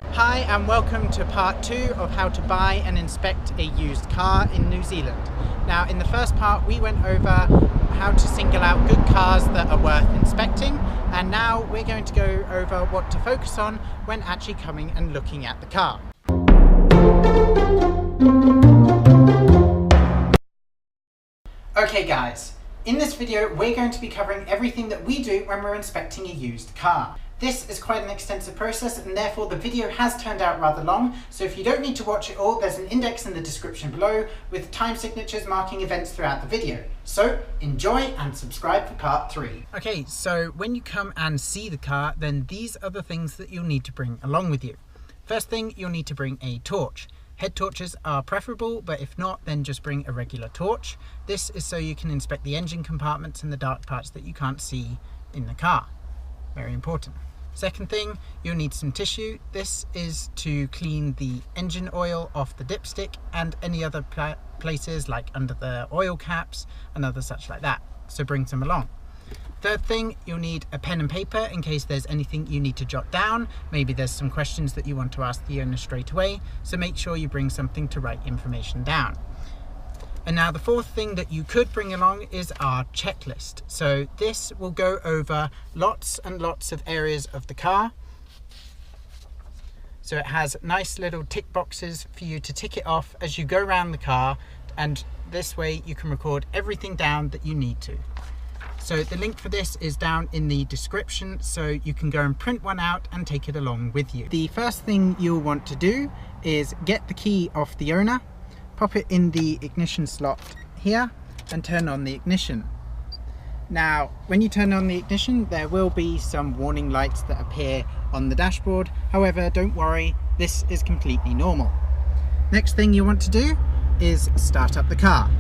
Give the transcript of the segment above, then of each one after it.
Hi and welcome to part 2 of how to buy and inspect a used car in New Zealand. Now in the first part we went over how to single out good cars that are worth inspecting, and now we're going to go over what to focus on when actually coming and looking at the car. Okay guys, in this video we're going to be covering everything that we do when we're inspecting a used car. This is quite an extensive process and therefore the video has turned out rather long, so if you don't need to watch it all, there's an index in the description below with time signatures marking events throughout the video. So enjoy and subscribe for part 3. Okay, so when you come and see the car, then these are the things that you'll need to bring along with you. First thing, you'll need to bring a torch. Head torches are preferable, but if not, then just bring a regular torch. This is so you can inspect the engine compartments and the dark parts that you can't see in the car. Very important. Second thing, you'll need some tissue. This is to clean the engine oil off the dipstick and any other places like under the oil caps and other such like that. So bring some along. Third thing, you'll need a pen and paper in case there's anything you need to jot down. Maybe there's some questions that you want to ask the owner straight away, so make sure you bring something to write information down. And now the fourth thing that you could bring along is our checklist. So this will go over lots and lots of areas of the car. So it has nice little tick boxes for you to tick it off as you go around the car, and this way you can record everything down that you need to. So the link for this is down in the description, so you can go and print one out and take it along with you. The first thing you'll want to do is get the key off the owner, pop it in the ignition slot here and turn on the ignition. Now when you turn on the ignition there will be some warning lights that appear on the dashboard, however don't worry, this is completely normal. Next thing you want to do is start up the car.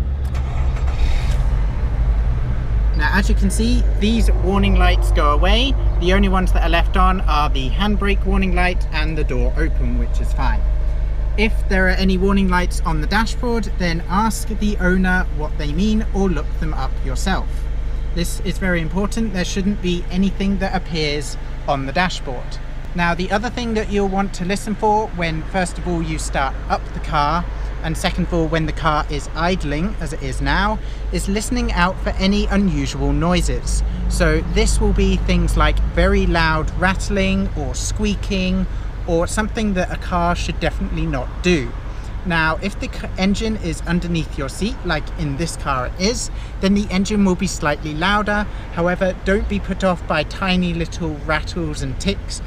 Now as you can see, these warning lights go away. The only ones that are left on are the handbrake warning light and the door open, which is fine. If there are any warning lights on the dashboard, then ask the owner what they mean or look them up yourself. This is very important. There shouldn't be anything that appears on the dashboard. Now the other thing that you'll want to listen for when first of all you start up the car, and second of all when the car is idling as it is now, is listening out for any unusual noises. So this will be things like very loud rattling or squeaking, or something that a car should definitely not do. Now if the engine is underneath your seat, like in this car it is, then the engine will be slightly louder. However, don't be put off by tiny little rattles and ticks.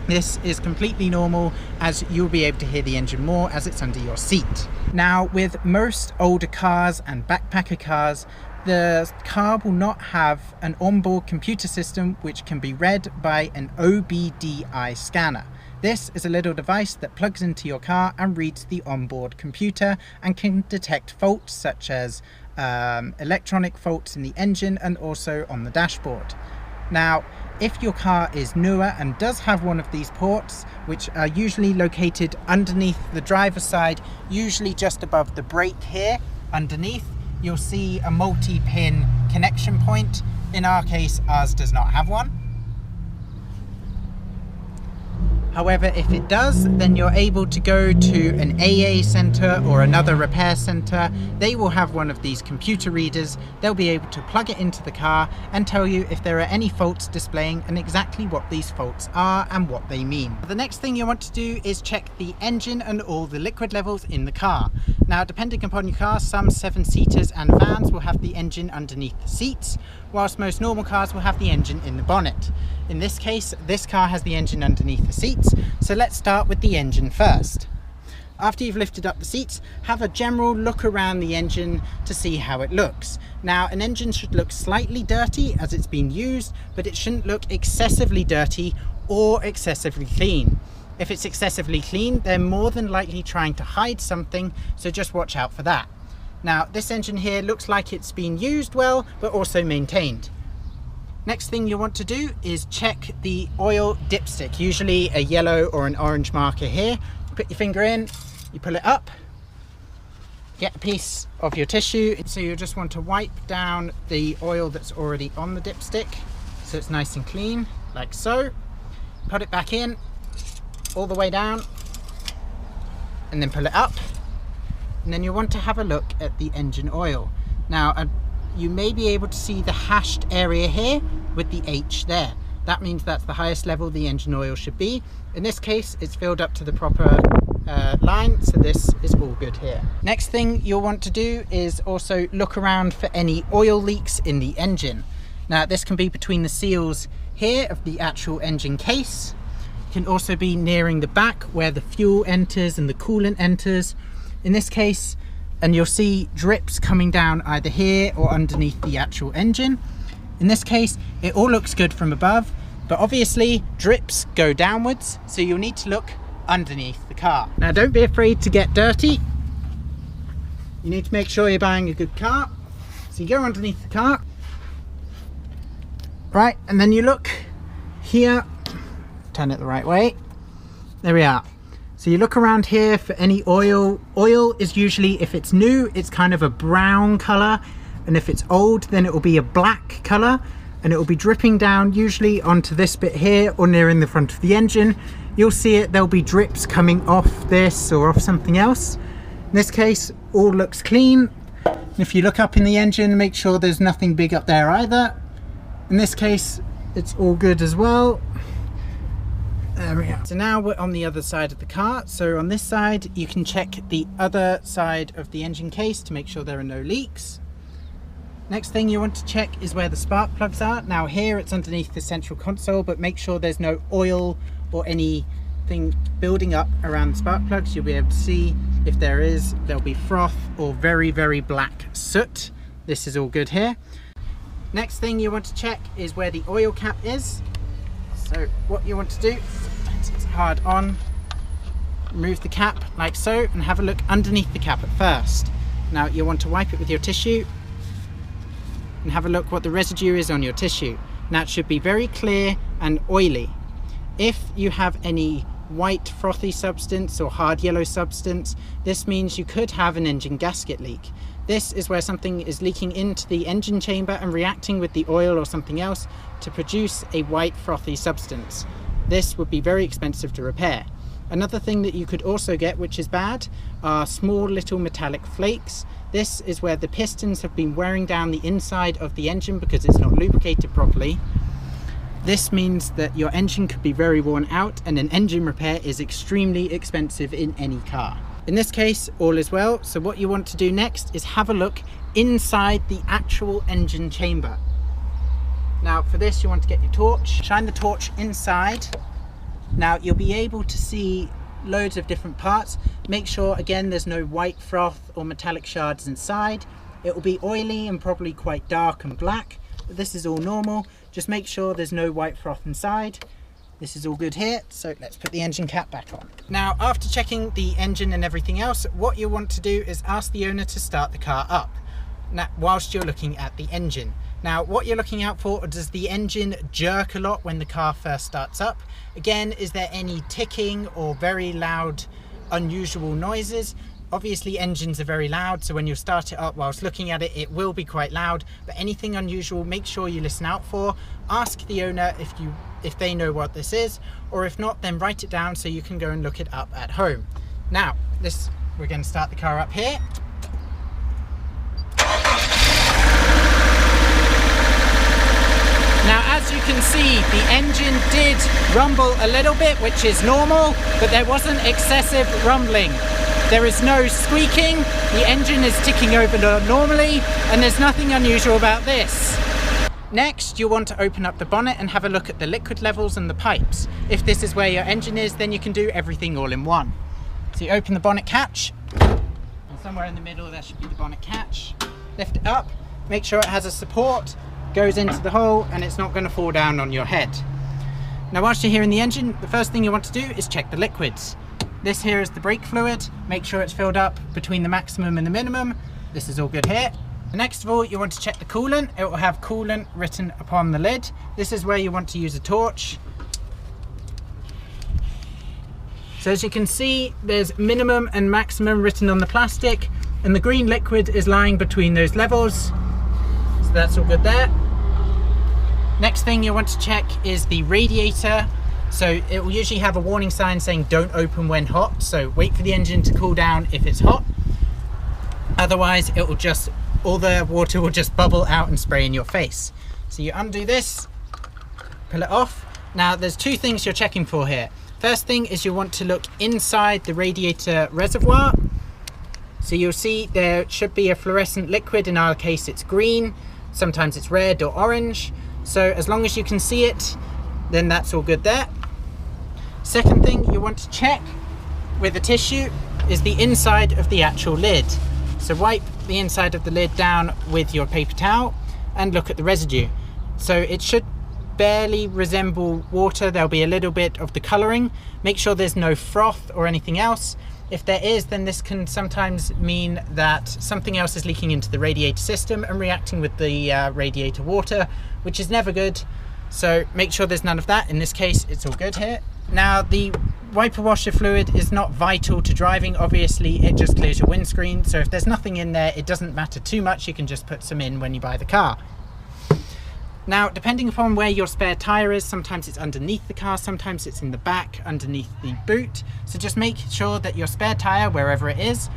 This is completely normal, as you'll be able to hear the engine more as it's under your seat. Now with most older cars and backpacker cars, the car will not have an onboard computer system which can be read by an OBDI scanner. This is a little device that plugs into your car and reads the onboard computer and can detect faults such as electronic faults in the engine and also on the dashboard. Now, if your car is newer and does have one of these ports, which are usually located underneath the driver's side, usually just above the brake here, underneath, you'll see a multi-pin connection point. In our case, ours does not have one. However, if it does, then you're able to go to an AA centre or another repair centre. They will have one of these computer readers. They'll be able to plug it into the car and tell you if there are any faults displaying and exactly what these faults are and what they mean. The next thing you want to do is check the engine and all the liquid levels in the car. Now, depending upon your car, some 7-seaters and vans will have the engine underneath the seats, whilst most normal cars will have the engine in the bonnet. In this case, this car has the engine underneath the seats, so let's start with the engine first. After you've lifted up the seats, have a general look around the engine to see how it looks. Now, an engine should look slightly dirty as it's been used, but it shouldn't look excessively dirty or excessively clean. If it's excessively clean, they're more than likely trying to hide something, so just watch out for that. Now, this engine here looks like it's been used well, but also maintained. Next thing you want to do is check the oil dipstick, usually a yellow or an orange marker here. You put your finger in, you pull it up, get a piece of your tissue. So you just want to wipe down the oil that's already on the dipstick so it's nice and clean, like so. Put it back in, all the way down and then pull it up, and then you want to have a look at the engine oil. Now you may be able to see the hashed area here with the H there. That means that's the highest level the engine oil should be. In this case, it's filled up to the proper line, so this is all good here. Next thing you'll want to do is also look around for any oil leaks in the engine. Now this can be between the seals here of the actual engine case. It can also be nearing the back where the fuel enters and the coolant enters. In this case, and you'll see drips coming down either here or underneath the actual engine. In this case, it all looks good from above, but obviously drips go downwards, so you'll need to look underneath the car. Now don't be afraid to get dirty. You need to make sure you're buying a good car. So you go underneath the car, right, and then you look here, turn it the right way, there we are. So you look around here for any oil. Oil is usually, if it's new, it's kind of a brown color, and if it's old, then it will be a black color, and it will be dripping down usually onto this bit here or near in the front of the engine. You'll see it, there'll be drips coming off this or off something else. In this case, all looks clean. And if you look up in the engine, make sure there's nothing big up there either. In this case, it's all good as well. There we are. So now we're on the other side of the car. So on this side, you can check the other side of the engine case to make sure there are no leaks. Next thing you want to check is where the spark plugs are. Now here it's underneath the central console, but make sure there's no oil or anything building up around the spark plugs. You'll be able to see if there is, there'll be froth or very, very black soot. This is all good here. Next thing you want to check is where the oil cap is. So what you want to do, it's hard on, remove the cap like so and have a look underneath the cap at first. Now you want to wipe it with your tissue and have a look what the residue is on your tissue. Now it should be very clear and oily. If you have any white frothy substance or hard yellow substance, this means you could have an engine gasket leak. This is where something is leaking into the engine chamber and reacting with the oil or something else to produce a white frothy substance. This would be very expensive to repair. Another thing that you could also get, which is bad, are small little metallic flakes. This is where the pistons have been wearing down the inside of the engine because it's not lubricated properly. This means that your engine could be very worn out, and an engine repair is extremely expensive in any car. In this case, all is well. So what you want to do next is have a look inside the actual engine chamber. Now for this, you want to get your torch, shine the torch inside. Now you'll be able to see loads of different parts. Make sure again there's no white froth or metallic shards inside. It will be oily and probably quite dark and black, but this is all normal. Just make sure there's no white froth inside. This is all good here, so let's put the engine cap back on. Now after checking the engine and everything else, what you want to do is ask the owner to start the car up whilst you're looking at the engine. Now what you're looking out for, does the engine jerk a lot when the car first starts up? Again, is there any ticking or very loud unusual noises? Obviously engines are very loud, so when you start it up whilst looking at it, it will be quite loud, but anything unusual, make sure you listen out for. Ask the owner if they know what this is, or if not, then write it down so you can go and look it up at home. Now we're going to start the car up here. Now as you can see, the engine did rumble a little bit, which is normal, but there wasn't excessive rumbling. There is no squeaking, the engine is ticking over normally, and there's nothing unusual about this. Next, you'll want to open up the bonnet and have a look at the liquid levels and the pipes. If this is where your engine is, then you can do everything all in one. So you open the bonnet catch, and somewhere in the middle there should be the bonnet catch. Lift it up, make sure it has a support, goes into the hole, and it's not going to fall down on your head. Now whilst you're here in the engine, the first thing you want to do is check the liquids. This here is the brake fluid. Make sure it's filled up between the maximum and the minimum. This is all good here. Next of all, you want to check the coolant. It will have coolant written upon the lid. This is where you want to use a torch. So as you can see, there's minimum and maximum written on the plastic, and the green liquid is lying between those levels. So that's all good there. Next thing you want to check is the radiator. So it will usually have a warning sign saying don't open when hot, so wait for the engine to cool down if it's hot. Otherwise it will just, all the water will just bubble out and spray in your face. So you undo this, pull it off. Now there's two things you're checking for here. First thing is you want to look inside the radiator reservoir. So you'll see there should be a fluorescent liquid. In our case it's green, sometimes it's red or orange. So as long as you can see it, then that's all good there. Second thing you want to check with a tissue is the inside of the actual lid. So wipe the inside of the lid down with your paper towel and look at the residue. So it should barely resemble water. There'll be a little bit of the colouring. Make sure there's no froth or anything else. If there is, then this can sometimes mean that something else is leaking into the radiator system and reacting with the radiator water, which is never good. So make sure there's none of that. In this case, it's all good here. Now, the wiper washer fluid is not vital to driving. Obviously, it just clears your windscreen. So if there's nothing in there, it doesn't matter too much. You can just put some in when you buy the car. Now, depending upon where your spare tyre is, sometimes it's underneath the car, sometimes it's in the back, underneath the boot. So just make sure that your spare tyre, wherever it is,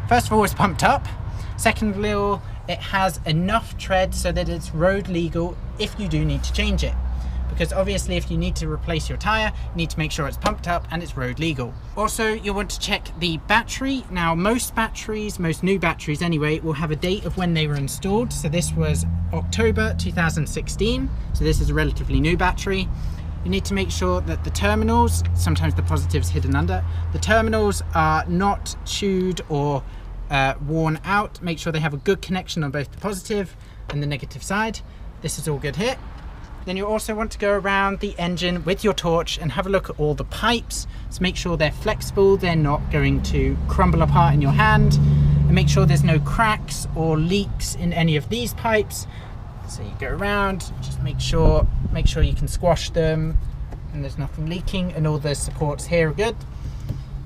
first of all, is pumped up. Secondly, it has enough tread so that it's road legal if you do need to change it. Because obviously if you need to replace your tyre, you need to make sure it's pumped up and it's road legal. Also, you want to check the battery. Now, most batteries, most new batteries anyway, will have a date of when they were installed. So this was October 2016. So this is a relatively new battery. You need to make sure that the terminals, sometimes the positive's hidden under, the terminals are not chewed or worn out. Make sure they have a good connection on both the positive and the negative side. This is all good here. Then you also want to go around the engine with your torch and have a look at all the pipes. So make sure they're flexible, they're not going to crumble apart in your hand, and make sure there's no cracks or leaks in any of these pipes. So you go around, just make sure you can squash them and there's nothing leaking, and all the supports here are good.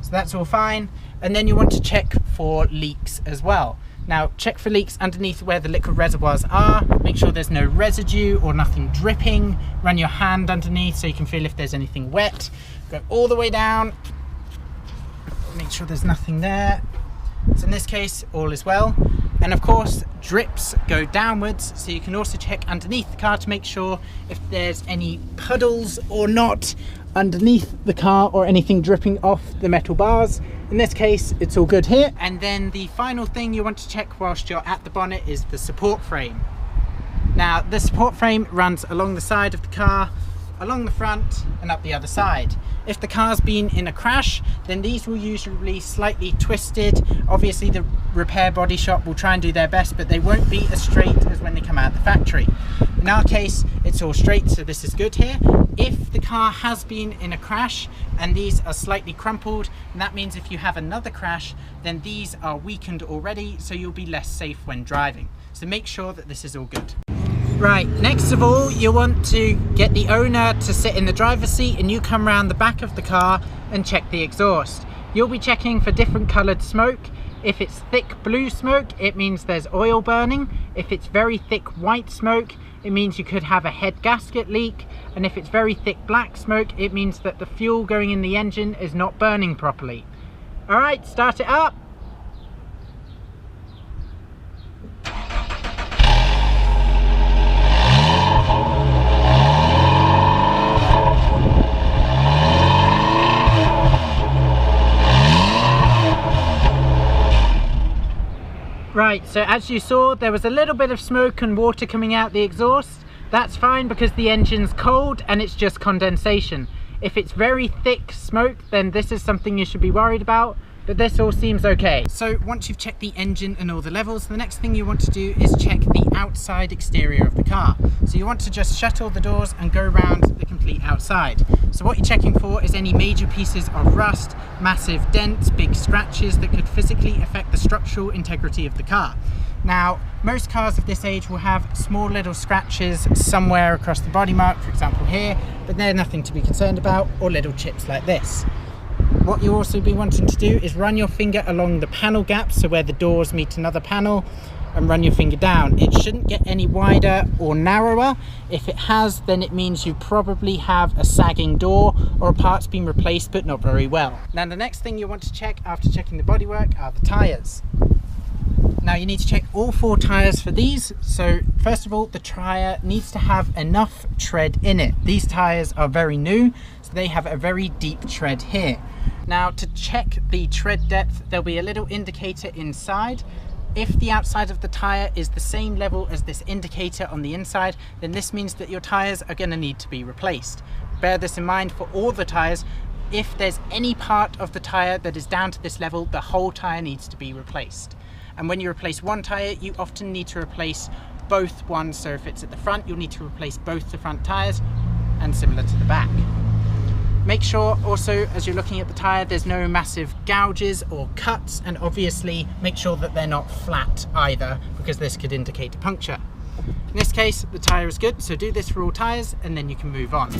So that's all fine. And then you want to check for leaks as well. Now, check for leaks underneath where the liquid reservoirs are. Make sure there's no residue or nothing dripping. Run your hand underneath so you can feel if there's anything wet. Go all the way down. Make sure there's nothing there. So in this case, all is well. And of course, drips go downwards. So you can also check underneath the car to make sure if there's any puddles or not underneath the car or anything dripping off the metal bars. In this case, it's all good here. And then the final thing you want to check whilst you're at the bonnet is the support frame. Now, the support frame runs along the side of the car, along the front and up the other side. If the car's been in a crash, then these will usually be slightly twisted. Obviously the repair body shop will try and do their best, but they won't be as straight as when they come out of the factory. In our case, it's all straight, so this is good here. If the car has been in a crash and these are slightly crumpled, and that means if you have another crash, then these are weakened already, so you'll be less safe when driving. So make sure that this is all good. Right, next of all, you want to get the owner to sit in the driver's seat and you come around the back of the car and check the exhaust. You'll be checking for different coloured smoke. If it's thick blue smoke, it means there's oil burning. If it's very thick white smoke, it means you could have a head gasket leak. And if it's very thick black smoke, it means that the fuel going in the engine is not burning properly. All right, start it up. Right, so as you saw, there was a little bit of smoke and water coming out the exhaust. That's fine because the engine's cold and it's just condensation. If it's very thick smoke, then this is something you should be worried about, but this all seems okay. So once you've checked the engine and all the levels, the next thing you want to do is check the outside exterior of the car. So you want to just shut all the doors and go around the complete outside. So what you're checking for is any major pieces of rust, massive dents, big scratches that could physically affect the structural integrity of the car. Now, most cars of this age will have small little scratches somewhere across the body mark, for example here, but they're nothing to be concerned about, or little chips like this. What you'll also be wanting to do is run your finger along the panel gaps, so where the doors meet another panel, and run your finger down. It shouldn't get any wider or narrower. If it has, then it means you probably have a sagging door or a part's been replaced but not very well. Now the next thing you want to check after checking the bodywork are the tyres. Now you need to check all 4 tyres for these. So first of all, the tyre needs to have enough tread in it. These tyres are very new, so they have a very deep tread here. Now to check the tread depth, there'll be a little indicator inside. If the outside of the tyre is the same level as this indicator on the inside, then this means that your tyres are going to need to be replaced. Bear this in mind for all the tyres. If there's any part of the tyre that is down to this level, the whole tyre needs to be replaced. And when you replace one tyre, you often need to replace both ones. So if it's at the front, you'll need to replace both the front tyres, and similar to the back. Make sure also, as you're looking at the tyre, there's no massive gouges or cuts, and obviously make sure that they're not flat either, because this could indicate a puncture. In this case, the tyre is good, so do this for all tyres and then you can move on.